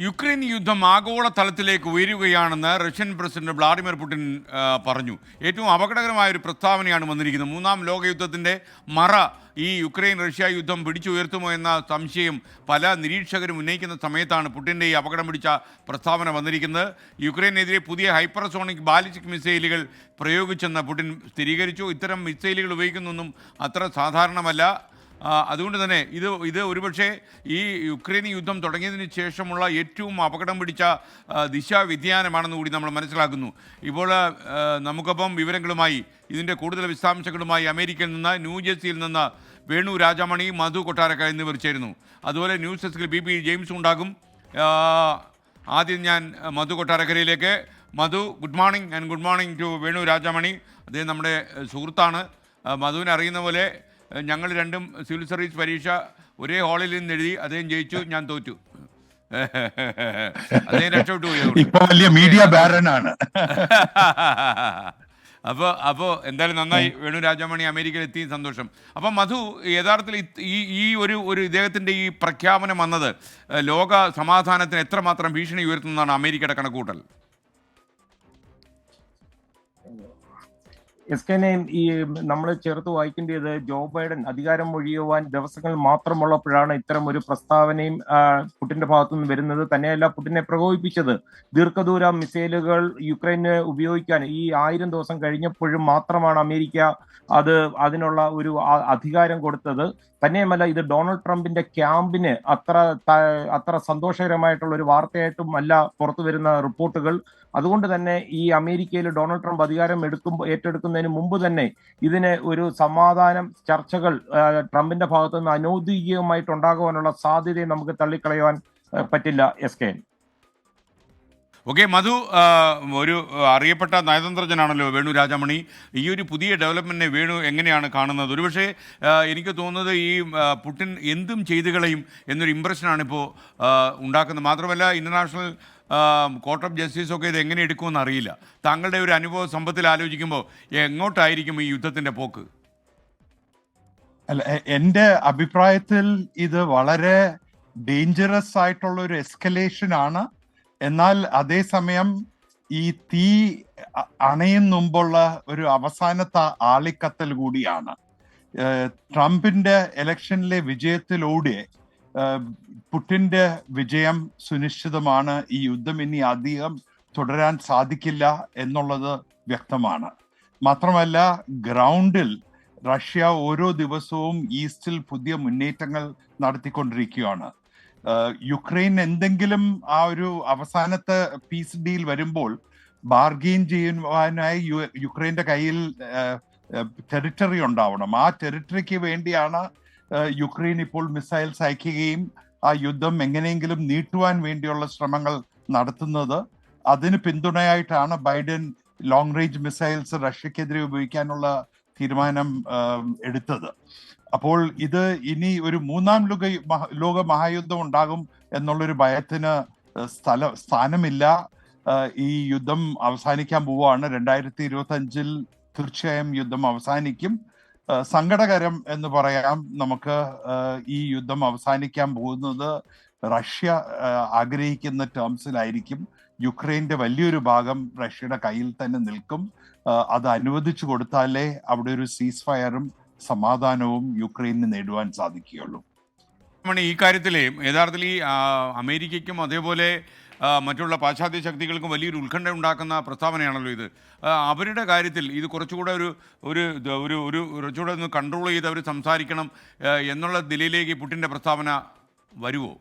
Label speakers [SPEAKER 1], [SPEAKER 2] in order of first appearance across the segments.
[SPEAKER 1] Ukraine യുദ്ധം ആഗോള തലത്തിലേക്ക് ഉയരുകയാണെന്ന് റഷ്യൻ പ്രസിഡന്റ് വ്ളാഡിമിർ പുടിൻ പറഞ്ഞു. ഏറ്റവും അപകടകരമായ ഒരു പ്രസ്താവനയാണ് വന്നിരിക്കുന്നത്. മൂന്നാം ലോകയുദ്ധത്തിൻ്റെ മറ ഈ യുക്രൈൻ റഷ്യ യുദ്ധം പിടിച്ചുയർത്തുമോ എന്ന സംശയം പല നിരീക്ഷകരും ഉന്നയിക്കുന്ന സമയത്താണ് പുടിൻ്റെ ഈ അപകടം പിടിച്ച പ്രസ്താവന വന്നിരിക്കുന്നത്. യുക്രൈനെതിരെ പുതിയ ഹൈപ്പർസോണിക് ബാലിസ്റ്റിക് മിസൈലുകൾ പ്രയോഗിച്ചെന്ന് പുടിൻ സ്ഥിരീകരിച്ചു. ഇത്തരം മിസൈലുകൾ ഉപയോഗിക്കുന്നൊന്നും അത്ര സാധാരണമല്ല. അതുകൊണ്ട് തന്നെ ഇത് ഒരുപക്ഷെ ഈ യുക്രൈൻ യുദ്ധം തുടങ്ങിയതിന് ശേഷമുള്ള ഏറ്റവും അപകടം പിടിച്ച ദിശാവ്യതിയാനമാണെന്ന് കൂടി നമ്മൾ മനസ്സിലാക്കുന്നു. ഇപ്പോൾ നമുക്കൊപ്പം വിവരങ്ങളുമായി ഇതിൻ്റെ കൂടുതൽ വിശദാംശങ്ങളുമായി അമേരിക്കയിൽ നിന്ന് ന്യൂജേഴ്സിയിൽ നിന്ന് വേണു രാജമണി, മധു കൊട്ടാരക്ക എന്നിവർ ചേരുന്നു. അതുപോലെ ന്യൂസ് ഡെസ്കിൽ ബി ജെയിംസ് ഉണ്ടാകും. ആദ്യം ഞാൻ മധു കൊട്ടാരക്കരയിലേക്ക്. Madhu, good morning and good morning to Venu Rajamani. അദ്ദേഹം നമ്മുടെ സുഹൃത്താണ്. മധുവിനെ അറിയുന്ന പോലെ ഞങ്ങൾ രണ്ടും സിവിൽ സർവീസ് പരീക്ഷ ഒരേ ഹാളിൽ നിന്ന് എഴുതി. അദ്ദേഹം ജയിച്ചു, ഞാൻ തോറ്റു. അദ്ദേഹം രക്ഷപ്പെട്ടു പോയി.
[SPEAKER 2] മീഡിയ ബാരനാണ്.
[SPEAKER 1] അപ്പോൾ എന്തായാലും നന്നായി വേണു രാജമണി അമേരിക്കയിൽ എത്തി, സന്തോഷം. അപ്പം മധു, യഥാർത്ഥത്തിൽ ഈ ഒരു ഇദ്ദേഹത്തിൻ്റെ ഈ പ്രഖ്യാപനം വന്നത് ലോക സമാധാനത്തിന് എത്രമാത്രം ഭീഷണി ഉയർത്തുന്നതാണ് അമേരിക്കയുടെ കണക്കൂട്ടൽ?
[SPEAKER 3] എസ്കെനെയും ഈ നമ്മൾ ചേർത്ത് വായിക്കേണ്ടത് ജോ ബൈഡൻ അധികാരം ഒഴിയുവാൻ ദിവസങ്ങൾ മാത്രമുള്ളപ്പോഴാണ് ഇത്തരം ഒരു പ്രസ്താവനയും പുടിന്റെ ഭാഗത്തുനിന്ന് വരുന്നത്. തന്നെയല്ല, പുടിനെ പ്രകോപിപ്പിച്ചത് ദീർഘദൂര മിസൈലുകൾ യുക്രൈന് ഉപയോഗിക്കാൻ ഈ 1000 ദിവസം കഴിഞ്ഞപ്പോഴും മാത്രമാണ് അമേരിക്ക അതിനുള്ള ഒരു അധികാരം കൊടുത്തത്. തന്നെയുമല്ല, ഇത് ഡൊണാൾഡ് ട്രംപിന്റെ ക്യാമ്പിന് അത്ര സന്തോഷകരമായിട്ടുള്ള ഒരു വാർത്തയായിട്ടും അല്ല പുറത്തു വരുന്ന റിപ്പോർട്ടുകൾ. അതുകൊണ്ട് തന്നെ ഈ അമേരിക്കയിൽ ഡൊണാൾഡ് ട്രംപ് അധികാരം ഏറ്റെടുക്കുന്നതിന് മുമ്പ് തന്നെ ഇതിന് ഒരു സമാധാനം ചർച്ചകൾ ട്രംപിന്റെ ഭാഗത്തു നിന്ന് അനൗദ്യോഗികമായിട്ട് ഉണ്ടാകുവാനുള്ള സാധ്യതയെ നമുക്ക് തള്ളിക്കളയുവാൻ പറ്റില്ല. എസ്.
[SPEAKER 1] ഓക്കെ മധു, ഒരു അറിയപ്പെട്ട നയതന്ത്രജ്ഞനാണല്ലോ വേണു രാജമണി. ഈ ഒരു പുതിയ ഡെവലപ്മെൻറ്റിനെ വേണു എങ്ങനെയാണ് കാണുന്നത്? ഒരുപക്ഷെ എനിക്ക് തോന്നുന്നത് ഈ പുടിൻ എന്തും ചെയ്തു കളയും എന്നൊരു ഇമ്പ്രഷനാണിപ്പോൾ ഉണ്ടാക്കുന്നത്. മാത്രമല്ല, ഇൻ്റർനാഷണൽ കോർട്ട് ഓഫ് ജസ്റ്റിസൊക്കെ ഇത് എങ്ങനെ എടുക്കുമെന്ന് അറിയില്ല. താങ്കളുടെ ഒരു അനുഭവ സമ്പത്തിൽ ആലോചിക്കുമ്പോൾ എങ്ങോട്ടായിരിക്കും ഈ യുദ്ധത്തിൻ്റെ പോക്ക്?
[SPEAKER 2] അല്ല, എൻ്റെ അഭിപ്രായത്തിൽ ഇത് വളരെ ഡേഞ്ചറസ് ആയിട്ടുള്ള ഒരു എസ്കലേഷൻ ആണ്. എന്നാൽ അതേസമയം ഈ തീ അണയും മുമ്പുള്ള ഒരു അവസാനത്തെ ആളിക്കത്തൽ കൂടിയാണ്. ട്രംപിന്റെ ഇലക്ഷനിലെ വിജയത്തിലൂടെ പുടിന്റെ വിജയം സുനിശ്ചിതമാണ്. ഈ യുദ്ധം ഇനി അധികം തുടരാൻ സാധിക്കില്ല എന്നുള്ളത് വ്യക്തമാണ്. മാത്രമല്ല, ഗ്രൗണ്ടിൽ റഷ്യ ഓരോ ദിവസവും ഈസ്റ്റിൽ പുതിയ മുന്നേറ്റങ്ങൾ നടത്തിക്കൊണ്ടിരിക്കുകയാണ്. യുക്രൈൻ എന്തെങ്കിലും ആ ഒരു അവസാനത്തെ പീസ് ഡീൽ വരുമ്പോൾ ബാർഗെയിൻ ചെയ്യുവാനായി യുക്രൈന്റെ കയ്യിൽ ടെറിട്ടറി ഉണ്ടാവണം. ആ ടെറിട്ടറിക്ക് വേണ്ടിയാണ് യുക്രൈൻ ഇപ്പോൾ മിസൈൽസ് അയക്കുകയും ആ യുദ്ധം എങ്ങനെയെങ്കിലും നീട്ടുവാൻ വേണ്ടിയുള്ള ശ്രമങ്ങൾ നടത്തുന്നത്. അതിന് പിന്തുണയായിട്ടാണ് ബൈഡൻ ലോങ് റേഞ്ച് മിസൈൽസ് റഷ്യക്കെതിരെ ഉപയോഗിക്കാനുള്ള തീരുമാനം എടുത്തത്. അപ്പോൾ ഇത് ഇനി ഒരു മൂന്നാം ലോക മഹായുദ്ധം ഉണ്ടാകും എന്നുള്ളൊരു ഭയത്തിന് സ്ഥാനമില്ല. ഈ യുദ്ധം അവസാനിക്കാൻ പോവുകയാണ്. 2025 തീർച്ചയായും യുദ്ധം അവസാനിക്കും. സങ്കടകരം എന്ന് പറയാം നമുക്ക്. ഈ യുദ്ധം അവസാനിക്കാൻ പോകുന്നത് റഷ്യ ആഗ്രഹിക്കുന്ന ടേംസിലായിരിക്കും. യുക്രൈന്റെ വലിയൊരു ഭാഗം റഷ്യയുടെ കയ്യിൽ തന്നെ നിൽക്കും. അത് അനുവദിച്ചു കൊടുത്താലേ അവിടെ ഒരു സീസ് ഫയറും സമാധാനവും യുക്രൈന് നേടുവാൻ സാധിക്കുകയുള്ളൂ.
[SPEAKER 1] ഈ കാര്യത്തിൽ യഥാർത്ഥത്തിൽ ഈ അമേരിക്കയ്ക്കും അതേപോലെ മറ്റുള്ള പാശ്ചാത്യ ശക്തികൾക്കും വലിയൊരു ഉത്കണ്ഠ ഉണ്ടാക്കുന്ന പ്രസ്താവനയാണല്ലോ ഇത്. അവരുടെ കാര്യത്തിൽ ഇത് കുറച്ചുകൂടെ കുറച്ചുകൂടെ ഒന്ന് കൺട്രോൾ ചെയ്ത് അവർ സംസാരിക്കണം എന്നുള്ള നിലയിലേക്ക് പുടിൻ്റെ പ്രസ്താവന വരുമോ?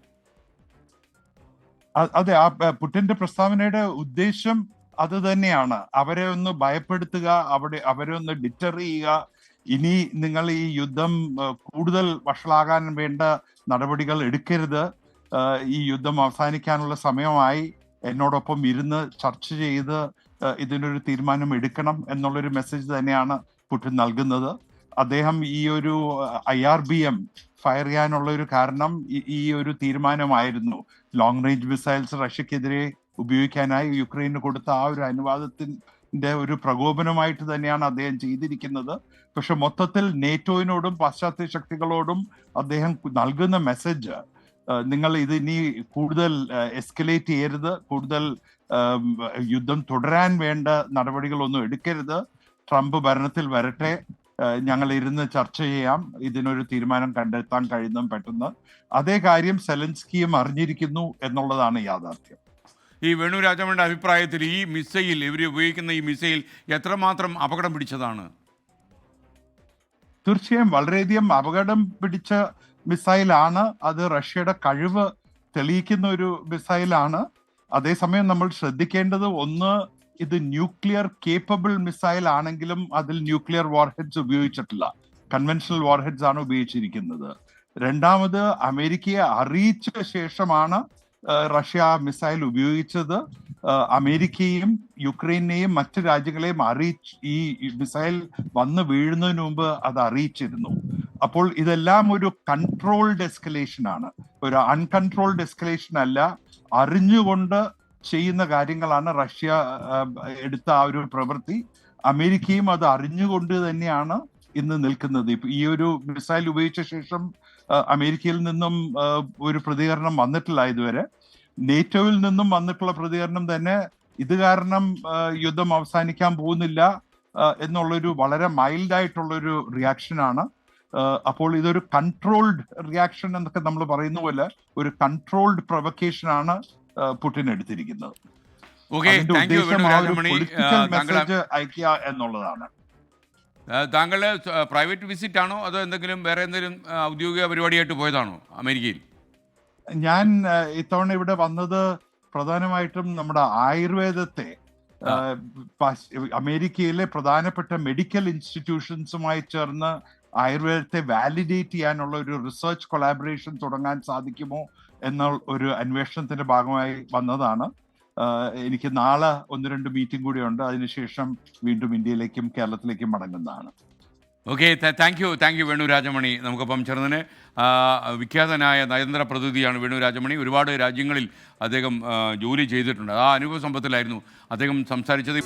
[SPEAKER 2] അതെ, ആ പുടിന്റെ പ്രസ്താവനയുടെ ഉദ്ദേശം അത് തന്നെയാണ്. അവരെ ഒന്ന് ഭയപ്പെടുത്തുക, അവരെ ഒന്ന് ഡിറ്റർ ചെയ്യുക. ഇനി നിങ്ങൾ ഈ യുദ്ധം കൂടുതൽ വഷളാകാൻ വേണ്ട നടപടികൾ എടുക്കരുത്. ഈ യുദ്ധം അവസാനിക്കാനുള്ള സമയമായി. എന്നോടൊപ്പം ഇരുന്ന് ചർച്ച ചെയ്ത് ഇതിനൊരു തീരുമാനം എടുക്കണം എന്നുള്ളൊരു മെസ്സേജ് തന്നെയാണ് പുടിൻ നൽകുന്നത്. അദ്ദേഹം ഈ ഒരു IRBM ഫയർ ചെയ്യാനുള്ള ഒരു കാരണം ഈ ഒരു തീരുമാനമായിരുന്നു. ലോങ് റേഞ്ച് മിസൈൽസ് റഷ്യക്കെതിരെ ഉപയോഗിക്കാനായി യുക്രൈന് കൊടുത്ത ആ ഒരു അനുവാദത്തിന്റെ ഒരു പ്രകോപനമായിട്ട് തന്നെയാണ് അദ്ദേഹം ചെയ്തിരിക്കുന്നത്. പക്ഷെ മൊത്തത്തിൽ നേറ്റോയിനോടും പാശ്ചാത്യ ശക്തികളോടും അദ്ദേഹം നൽകുന്ന മെസ്സേജ് നിങ്ങൾ ഇത് ഇനി കൂടുതൽ എസ്കലേറ്റ് ചെയ്യരുത്, കൂടുതൽ യുദ്ധം തുടരാൻ വേണ്ട നടപടികളൊന്നും എടുക്കരുത്, ട്രംപ് ഭരണത്തിൽ വരട്ടെ, ഞങ്ങൾ ഇരുന്ന് ചർച്ച ചെയ്യാം, ഇതിനൊരു തീരുമാനം കണ്ടെത്താൻ കഴിയുന്നതും പെട്ടെന്ന്. അതേ കാര്യം സെലൻസ്കിയും അറിഞ്ഞിരിക്കുന്നു എന്നുള്ളതാണ് യാഥാർത്ഥ്യം.
[SPEAKER 1] ഈ വേണു രാജമണിയുടെ അഭിപ്രായത്തിൽ ഈ മിസൈൽ, ഇവർ ഉപയോഗിക്കുന്ന ഈ മിസൈൽ എത്രമാത്രം അപകടം പിടിച്ചതാണ്?
[SPEAKER 2] തീർച്ചയായും വളരെയധികം അപകടം പിടിച്ച മിസൈലാണ്. അത് റഷ്യയുടെ കഴിവ് തെളിയിക്കുന്ന ഒരു മിസൈലാണ്. അതേസമയം നമ്മൾ ശ്രദ്ധിക്കേണ്ടത്, ഒന്ന്, ഇത് ന്യൂക്ലിയർ കേപ്പബിൾ മിസൈൽ ആണെങ്കിലും അതിൽ ന്യൂക്ലിയർ വാർഹെഡ്സ് ഉപയോഗിച്ചിട്ടില്ല, കൺവെൻഷണൽ വാർഹെഡ്സ് ആണ് ഉപയോഗിച്ചിരിക്കുന്നത്. രണ്ടാമത്, അമേരിക്കയെ അറിയിച്ച ശേഷമാണ് റഷ്യ മിസൈൽ ഉപയോഗിച്ചത്. അമേരിക്കയും യുക്രൈനെയും മറ്റ് രാജ്യങ്ങളെയും ഈ മിസൈൽ വന്ന് വീഴുന്നതിന് മുമ്പ് അത് അറിയിച്ചിരുന്നു. അപ്പോൾ ഇതെല്ലാം ഒരു കൺട്രോൾഡ് എസ്കലേഷൻ ആണ്, ഒരു അൺകൺട്രോൾഡ് എസ്കലേഷൻ അല്ല. അറിഞ്ഞുകൊണ്ട് ചെയ്യുന്ന കാര്യങ്ങളാണ് റഷ്യ എടുത്ത ആ ഒരു പ്രവൃത്തി. അമേരിക്കയും അത് അറിഞ്ഞുകൊണ്ട് തന്നെയാണ് ഇന്ന് നിൽക്കുന്നത്. ഈ ഒരു മിസൈൽ ഉപയോഗിച്ച ശേഷം അമേരിക്കയിൽ നിന്നും ഒരു പ്രതികരണം വന്നിട്ടില്ല ഇതുവരെ. നേറ്റോയിൽ നിന്നും വന്നിട്ടുള്ള പ്രതികരണം തന്നെ ഇത് കാരണം യുദ്ധം അവസാനിക്കാൻ പോകുന്നില്ല എന്നുള്ളൊരു വളരെ മൈൽഡ് ആയിട്ടുള്ളൊരു റിയാക്ഷനാണ്. അപ്പോൾ ഇതൊരു കൺട്രോൾഡ് റിയാക്ഷൻ എന്നൊക്കെ നമ്മൾ പറയുന്ന പോലെ ഒരു കൺട്രോൾഡ് പ്രൊവക്കേഷൻ ആണ് പുടിൻ എടുത്തിരിക്കുന്നത്. മെസ്സേജ് അയക്കുക എന്നുള്ളതാണ്.
[SPEAKER 1] താങ്കളുടെ പ്രൈവറ്റ് വിസിറ്റ് ആണോ അതോ എന്തെങ്കിലും വേറെ എന്തെങ്കിലും ഔദ്യോഗിക പരിപാടിയായിട്ട് പോയതാണോ അമേരിക്കയിൽ?
[SPEAKER 2] ഞാൻ ഇത്തവണ ഇവിടെ വന്നത് പ്രധാനമായിട്ടും നമ്മുടെ ആയുർവേദത്തെ അമേരിക്കയിലെ പ്രധാനപ്പെട്ട മെഡിക്കൽ ഇൻസ്റ്റിറ്റ്യൂഷൻസുമായി ചേർന്ന് ആയുർവേദത്തെ വാലിഡേറ്റ് ചെയ്യാനുള്ള ഒരു റിസർച്ച് കൊളാബറേഷൻ തുടങ്ങാൻ സാധിക്കുമോ എന്ന ഒരു അന്വേഷണത്തിന്റെ ഭാഗമായി വന്നതാണ്. എനിക്ക് നാളെ 1-2 മീറ്റിംഗ് കൂടിയുണ്ട്. അതിനുശേഷം വീണ്ടും ഇന്ത്യയിലേക്കും കേരളത്തിലേക്കും മടങ്ങുന്നതാണ്.
[SPEAKER 1] Okay, thank you Venu Rajamani. നമുക്കൊപ്പം ചേർന്നതിന് വിഖ്യാതനായ നയതന്ത്ര പ്രതിനിധിയാണ് വേണു രാജമണി. ഒരുപാട് രാജ്യങ്ങളിൽ അദ്ദേഹം ജോലി ചെയ്തിട്ടുണ്ട്. ആ അനുഭവ സമ്പത്തിലായിരുന്നു അദ്ദേഹം സംസാരിച്ചത്.